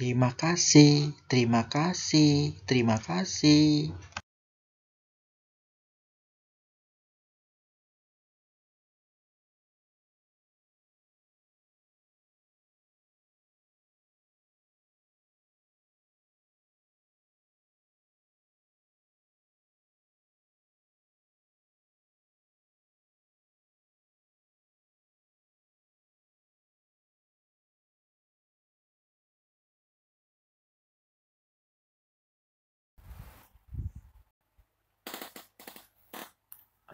Terima kasih, terima kasih, terima kasih.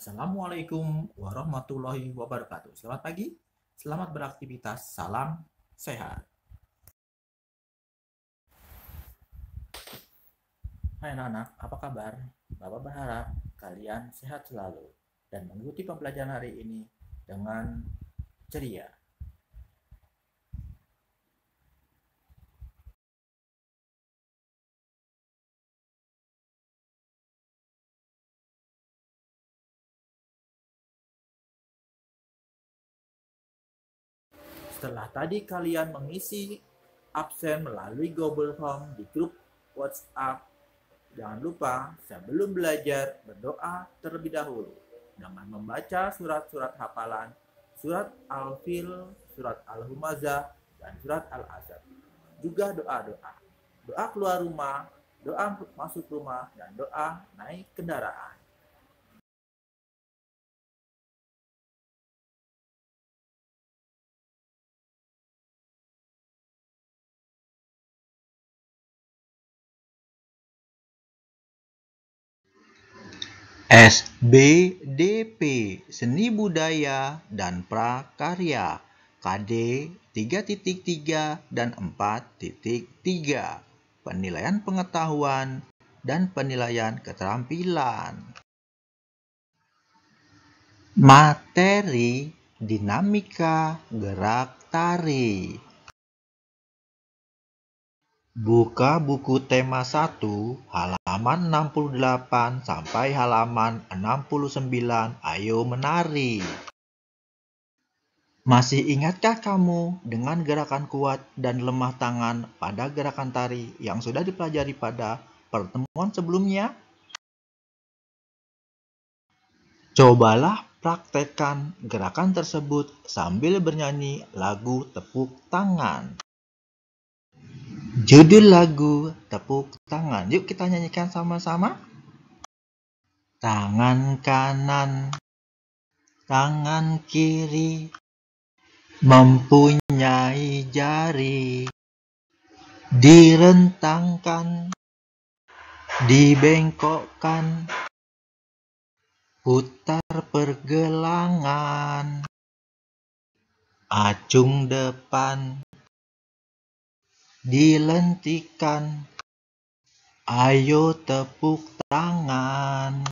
Assalamualaikum warahmatullahi wabarakatuh. Selamat pagi, selamat beraktivitas, salam sehat. Hai anak-anak, apa kabar? Bapak berharap kalian sehat selalu dan mengikuti pembelajaran hari ini dengan ceria. Setelah tadi kalian mengisi absen melalui Google Form di grup WhatsApp, jangan lupa sebelum belajar berdoa terlebih dahulu dengan membaca surat-surat hafalan, surat Al-Fil, surat Al-Humazah, dan surat Al-Asr. Juga doa-doa. Doa keluar rumah, doa masuk rumah, dan doa naik kendaraan. SBDP Seni Budaya dan Prakarya KD 3.3 dan 4.3 Penilaian Pengetahuan dan Penilaian Keterampilan. Materi Dinamika Gerak Tari. Buka buku tema 1, halaman 68 sampai halaman 69. Ayo menari. Masih ingatkah kamu dengan gerakan kuat dan lemah tangan pada gerakan tari yang sudah dipelajari pada pertemuan sebelumnya? Cobalah praktekkan gerakan tersebut sambil bernyanyi lagu tepuk tangan. Judul lagu tepuk tangan. Yuk kita nyanyikan sama-sama. Tangan kanan, tangan kiri, mempunyai jari, direntangkan, dibengkokkan, putar pergelangan, acung depan, dilentikan, ayo tepuk tangan.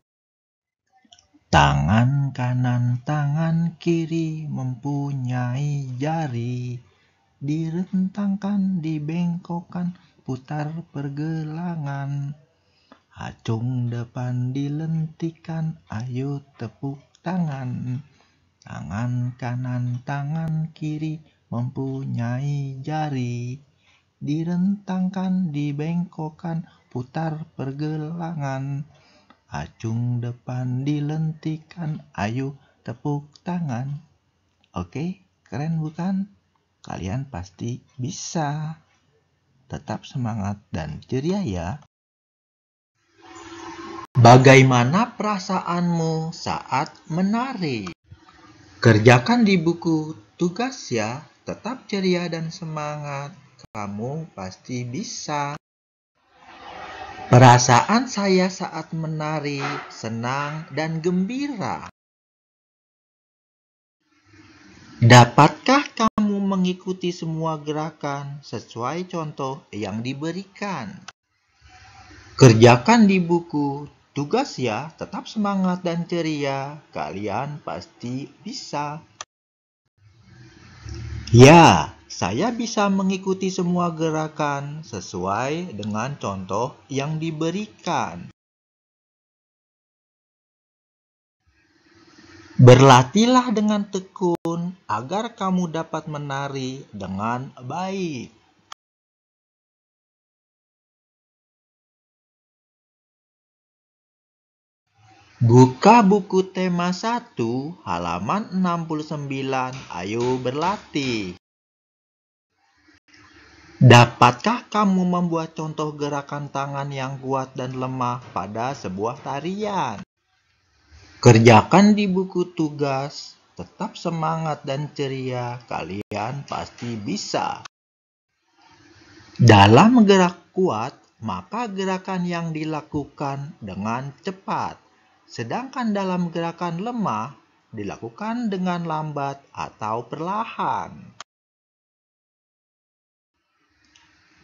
Tangan kanan, tangan kiri mempunyai jari, direntangkan, dibengkokkan, putar pergelangan, acung depan dilentikan, ayo tepuk tangan. Tangan kanan, tangan kiri mempunyai jari, direntangkan, dibengkokkan, putar pergelangan, acung depan dilentikan, ayo tepuk tangan. Oke, keren bukan? Kalian pasti bisa. Tetap semangat dan ceria ya. Bagaimana perasaanmu saat menari? Kerjakan di buku tugas ya. Tetap ceria dan semangat. Kamu pasti bisa. Perasaan saya saat menari senang dan gembira. Dapatkah kamu mengikuti semua gerakan sesuai contoh yang diberikan? Kerjakan di buku tugas ya, tetap semangat dan ceria. Kalian pasti bisa. Ya, saya bisa mengikuti semua gerakan sesuai dengan contoh yang diberikan. Berlatihlah dengan tekun agar kamu dapat menari dengan baik. Buka buku tema 1 halaman 69. Ayo berlatih. Dapatkah kamu membuat contoh gerakan tangan yang kuat dan lemah pada sebuah tarian? Kerjakan di buku tugas. Tetap semangat dan ceria, kalian pasti bisa. Dalam gerak kuat, maka gerakan yang dilakukan dengan cepat. Sedangkan dalam gerakan lemah, dilakukan dengan lambat atau perlahan.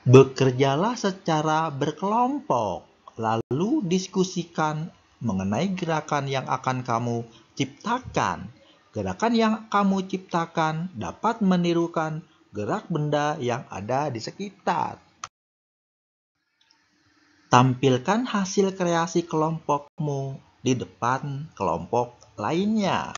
Bekerjalah secara berkelompok, lalu diskusikan mengenai gerakan yang akan kamu ciptakan. Gerakan yang kamu ciptakan dapat menirukan gerak benda yang ada di sekitar. Tampilkan hasil kreasi kelompokmu di depan kelompok lainnya.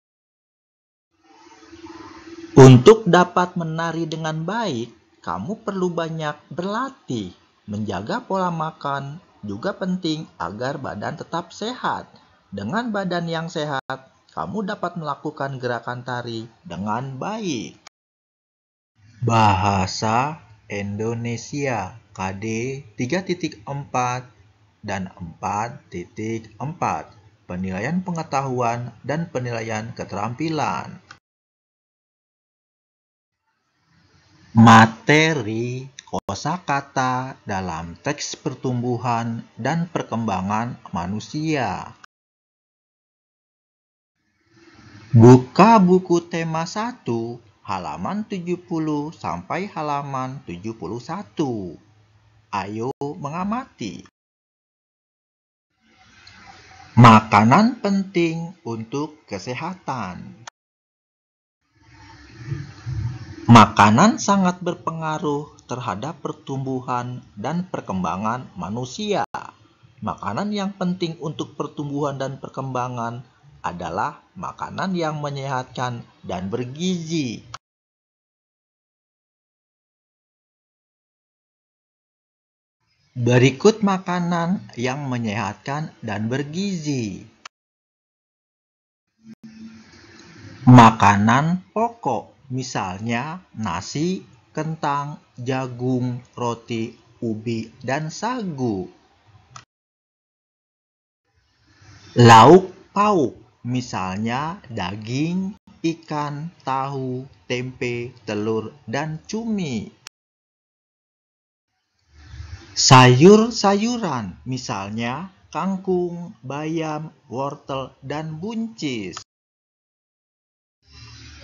Untuk dapat menari dengan baik, kamu perlu banyak berlatih. Menjaga pola makan juga penting agar badan tetap sehat. Dengan badan yang sehat, kamu dapat melakukan gerakan tari dengan baik. Bahasa Indonesia KD 3.4 dan 4.4. Penilaian pengetahuan dan penilaian keterampilan. Materi kosakata dalam teks pertumbuhan dan perkembangan manusia. Buka buku tema 1 halaman 70 sampai halaman 71. Ayo mengamati. Makanan penting untuk kesehatan. Makanan sangat berpengaruh terhadap pertumbuhan dan perkembangan manusia. Makanan yang penting untuk pertumbuhan dan perkembangan adalah makanan yang menyehatkan dan bergizi. Berikut makanan yang menyehatkan dan bergizi. Makanan pokok, misalnya nasi, kentang, jagung, roti, ubi, dan sagu. Lauk pauk, misalnya daging, ikan, tahu, tempe, telur, dan cumi. Sayur-sayuran, misalnya kangkung, bayam, wortel, dan buncis.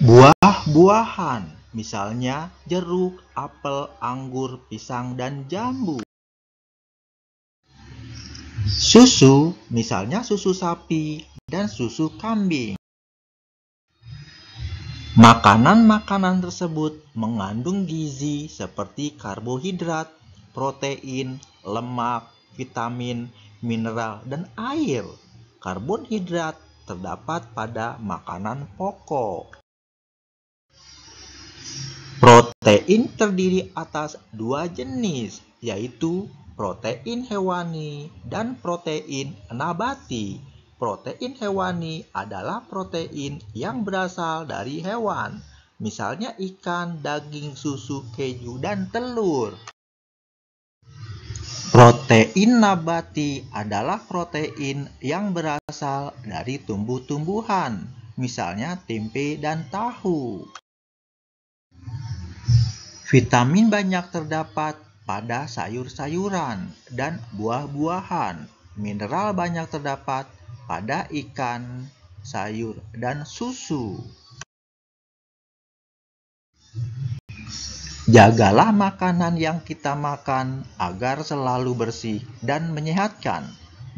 Buah-buahan, misalnya jeruk, apel, anggur, pisang, dan jambu. Susu, misalnya susu sapi dan susu kambing. Makanan-makanan tersebut mengandung gizi seperti karbohidrat, protein, lemak, vitamin, mineral, dan air. Karbohidrat terdapat pada makanan pokok. Protein terdiri atas 2 jenis, yaitu protein hewani dan protein nabati. Protein hewani adalah protein yang berasal dari hewan, misalnya ikan, daging, susu, keju, dan telur. Protein nabati adalah protein yang berasal dari tumbuh-tumbuhan, misalnya tempe dan tahu. Vitamin banyak terdapat pada sayur-sayuran dan buah-buahan. Mineral banyak terdapat pada ikan, sayur, dan susu. Jagalah makanan yang kita makan agar selalu bersih dan menyehatkan.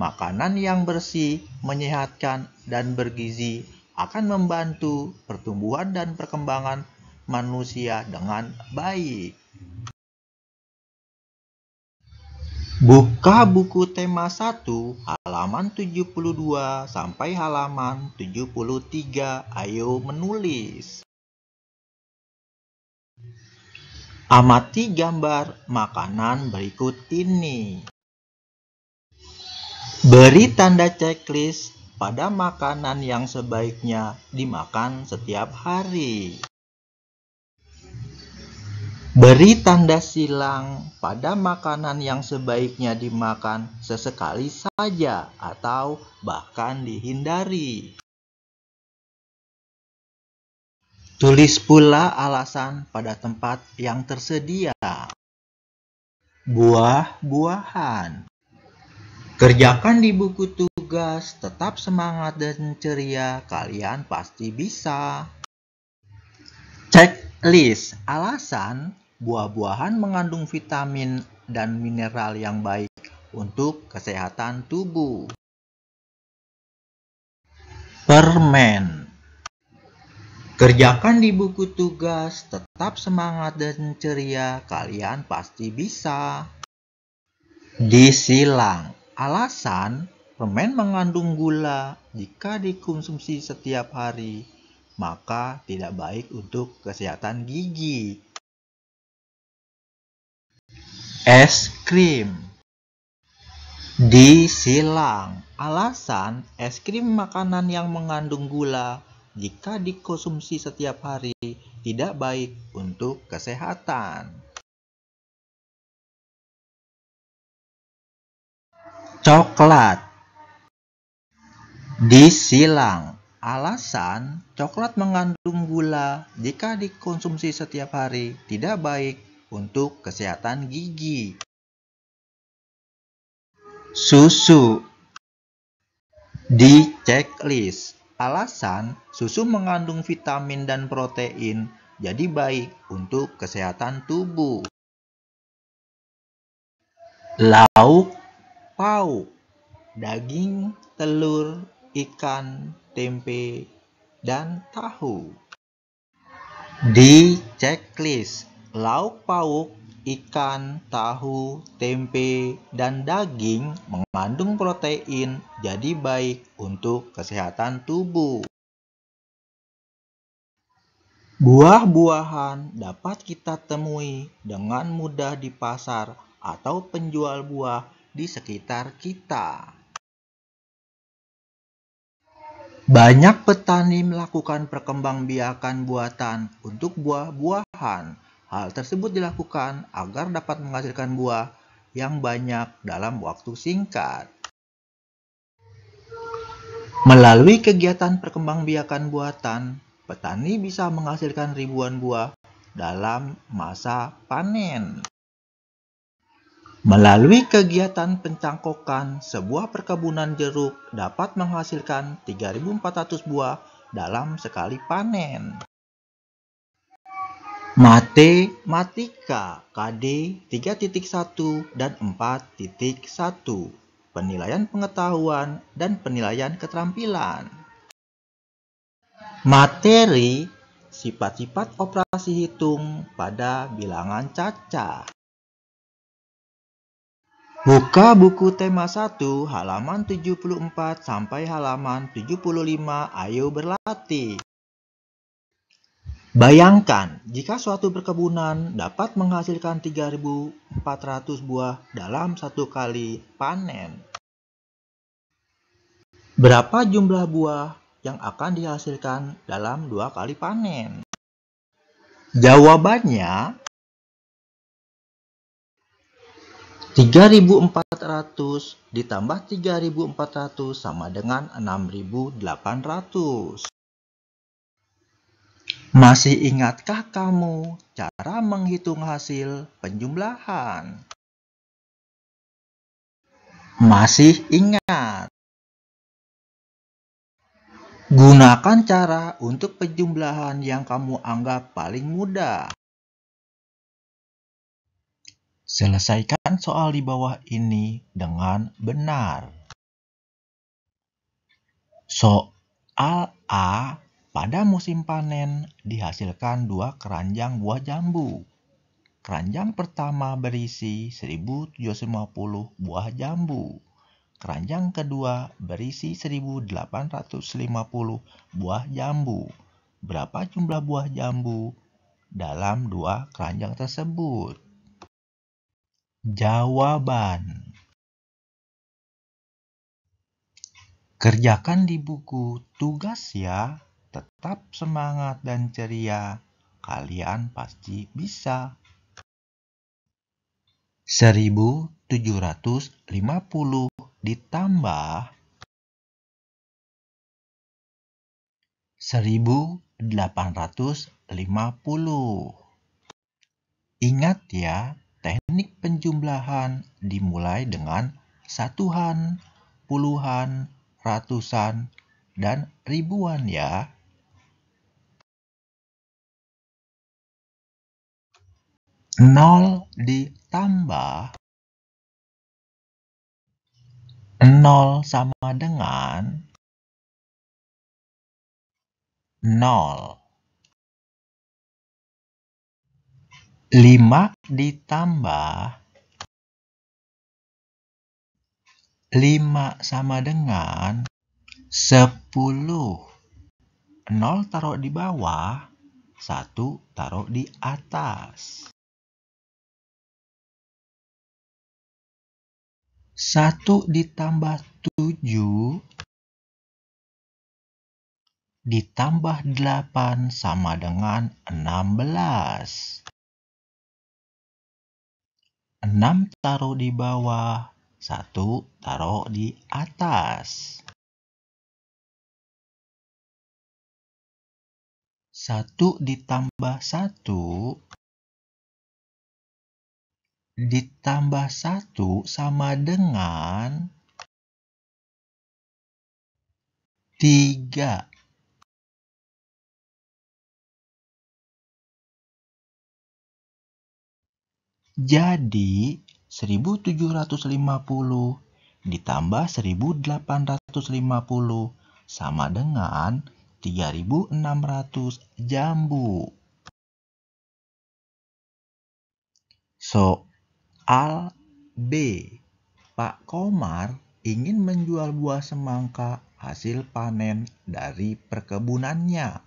Makanan yang bersih, menyehatkan, dan bergizi akan membantu pertumbuhan dan perkembangan manusia dengan baik. Buka buku tema 1 halaman 72 sampai halaman 73. Ayo menulis. Amati gambar makanan berikut ini. Beri tanda checklist pada makanan yang sebaiknya dimakan setiap hari. Beri tanda silang pada makanan yang sebaiknya dimakan sesekali saja atau bahkan dihindari. Tulis pula alasan pada tempat yang tersedia. Buah-buahan. Kerjakan di buku tugas, tetap semangat dan ceria, kalian pasti bisa. Checklist alasan buah-buahan mengandung vitamin dan mineral yang baik untuk kesehatan tubuh. Permen. Kerjakan di buku tugas, tetap semangat dan ceria, kalian pasti bisa. Disilang. Alasan, permen mengandung gula. Jika dikonsumsi setiap hari, maka tidak baik untuk kesehatan gigi. Es krim. Disilang. Alasan, es krim makanan yang mengandung gula. Jika dikonsumsi setiap hari, tidak baik untuk kesehatan. Coklat. Disilang. Alasan, coklat mengandung gula. Jika dikonsumsi setiap hari, tidak baik untuk kesehatan gigi. Susu. Di checklist. Alasan, susu mengandung vitamin dan protein, jadi baik untuk kesehatan tubuh. Lauk pauk. Daging, telur, ikan, tempe, dan tahu. Di checklist, lauk pauk, ikan, tahu, tempe, dan daging mengandung protein, jadi baik untuk kesehatan tubuh. Buah-buahan dapat kita temui dengan mudah di pasar atau penjual buah di sekitar kita. Banyak petani melakukan perkembangbiakan buatan untuk buah-buahan. Hal tersebut dilakukan agar dapat menghasilkan buah yang banyak dalam waktu singkat. Melalui kegiatan perkembangbiakan buatan, petani bisa menghasilkan ribuan buah dalam masa panen. Melalui kegiatan pencangkokan, sebuah perkebunan jeruk dapat menghasilkan 3.400 buah dalam sekali panen. Matematika KD 3.1 dan 4.1. Penilaian pengetahuan dan penilaian keterampilan. Materi, sifat-sifat operasi hitung pada bilangan cacah. Buka buku tema 1 halaman 74 sampai halaman 75, ayo berlatih. Bayangkan jika suatu perkebunan dapat menghasilkan 3.400 buah dalam satu kali panen. Berapa jumlah buah yang akan dihasilkan dalam 2 kali panen? Jawabannya 3.400 ditambah 3.400 sama dengan 6.800. Masih ingatkah kamu cara menghitung hasil penjumlahan? Masih ingat? Gunakan cara untuk penjumlahan yang kamu anggap paling mudah. Selesaikan soal di bawah ini dengan benar. Soal A, pada musim panen dihasilkan 2 keranjang buah jambu. Keranjang pertama berisi 1.750 buah jambu. Keranjang kedua berisi 1.850 buah jambu. Berapa jumlah buah jambu dalam 2 keranjang tersebut? Jawaban Kerjakan di buku tugas ya. Tetap semangat dan ceria. Kalian pasti bisa. 1750 ditambah 1850. Ingat ya, teknik penjumlahan dimulai dengan satuan, puluhan, ratusan, dan ribuan ya. Nol ditambah 0 sama dengan 0. 5 ditambah 5 sama dengan 10. 0 taruh di bawah, 1 taruh di atas. 1 ditambah 7 ditambah 8 sama dengan 16. 6 taruh di bawah, 1 taruh di atas. 1 ditambah 1 ditambah 1 sama dengan 3. Jadi 1750 ditambah 1850 sama dengan 3600 jambu. Soal B. Pak Komar ingin menjual buah semangka hasil panen dari perkebunannya.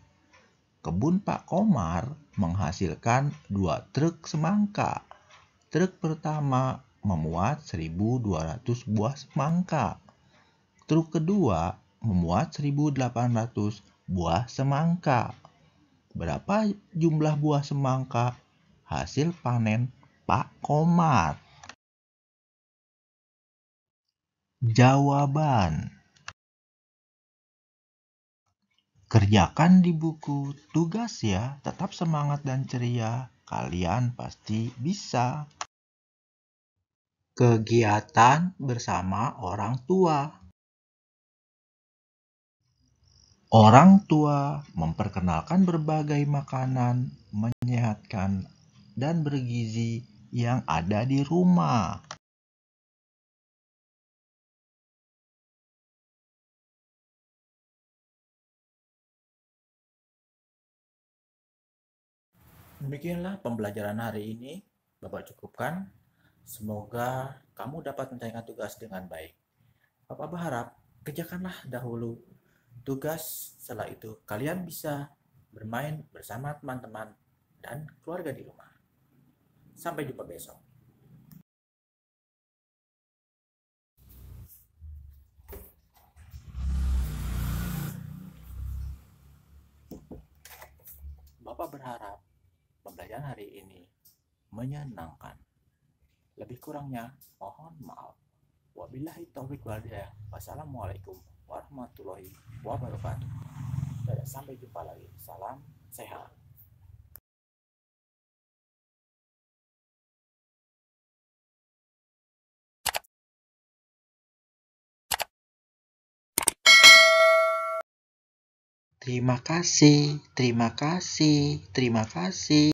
Kebun Pak Komar menghasilkan 2 truk semangka. Truk pertama memuat 1.200 buah semangka. Truk kedua memuat 1.800 buah semangka. Berapa jumlah buah semangka hasil panen Pak Komar? Jawaban. Kerjakan di buku tugas ya. Tetap semangat dan ceria. Kalian pasti bisa. Kegiatan bersama orang tua. Orang tua memperkenalkan berbagai makanan menyehatkan dan bergizi yang ada di rumah. Demikianlah pembelajaran hari ini. Bapak cukupkan. Semoga kamu dapat menyelesaikan tugas dengan baik. Bapak berharap kerjakanlah dahulu tugas, setelah itu kalian bisa bermain bersama teman-teman dan keluarga di rumah. Sampai jumpa besok. Bapak berharap pembelajaran hari ini menyenangkan. Lebih kurangnya mohon maaf. Wabillahi taufiq wal hidayah. Wassalamualaikum warahmatullahi wabarakatuh. Dadah, sampai jumpa lagi. Salam sehat. Terima kasih, terima kasih, terima kasih.